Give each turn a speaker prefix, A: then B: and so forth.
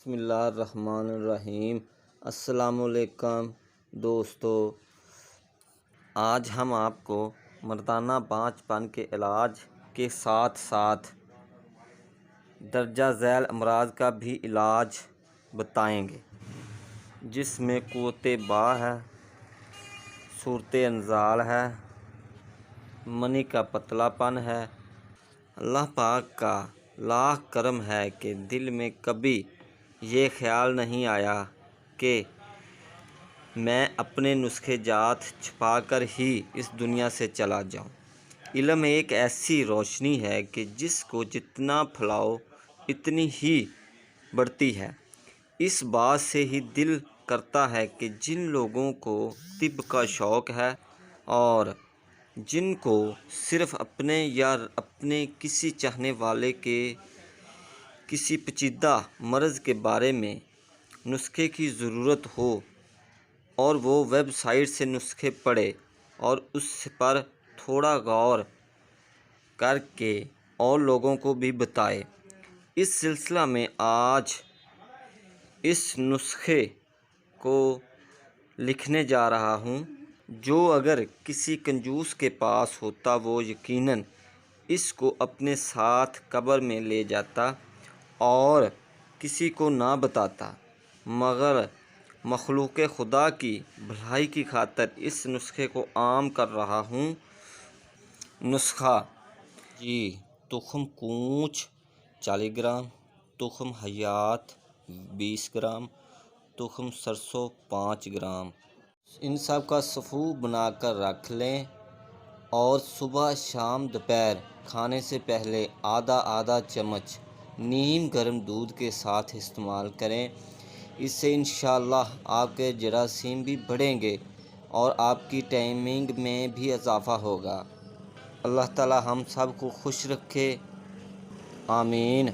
A: بسم اللہ الرحمن الرحیم۔ السلام علیکم دوستو، آج ہم آپ کو مردانہ بانجھ پن کے علاج کے ساتھ ساتھ درجہ ذیل امراض کا بھی علاج بتائیں گے، جس میں قوت با ہے، صورت انزال ہے، منی کا پتلا پن ہے۔ اللہ پاک کا لاکھ کرم ہے کہ دل میں کبھی یہ خیال نہیں آیا کہ میں اپنے نسخے جات چھپا کر ہی اس دنیا سے چلا جاؤں۔ علم ایک ایسی روشنی ہے کہ جس کو جتنا پھیلاؤ اتنی ہی بڑھتی ہے۔ اس بات سے ہی دل کرتا ہے کہ جن لوگوں کو طب کا شوق ہے اور جن کو صرف اپنے یا اپنے کسی چاہنے والے کے کسی پیچیدہ مرض کے بارے میں نسخے کی ضرورت ہو اور وہ ویب سائٹ سے نسخے پڑھے اور اس پر تھوڑا غور کر کے اور لوگوں کو بھی بتائے۔ اس سلسلہ میں آج اس نسخے کو لکھنے جا رہا ہوں، جو اگر کسی کنجوس کے پاس ہوتا وہ یقیناً اس کو اپنے ساتھ قبر میں لے جاتا اور کسی کو نہ بتاتا، مگر مخلوق خدا کی بھلائی کی خاطر اس نسخے کو عام کر رہا ہوں۔ نسخہ تخم کونچ 40 گرام، تخم حیات 20 گرام، تخم سرسوں 5 گرام۔ ان سب کا صفو بنا کر رکھ لیں اور صبح شام دوپہر کھانے سے پہلے آدھا چمچ نیم گرم دودھ کے ساتھ استعمال کریں۔ اس سے انشاءاللہ آپ کے جراثیم بھی بڑھیں گے اور آپ کی ٹائمنگ میں بھی اضافہ ہوگا۔ اللہ تعالی ہم سب کو خوش رکھے، آمین۔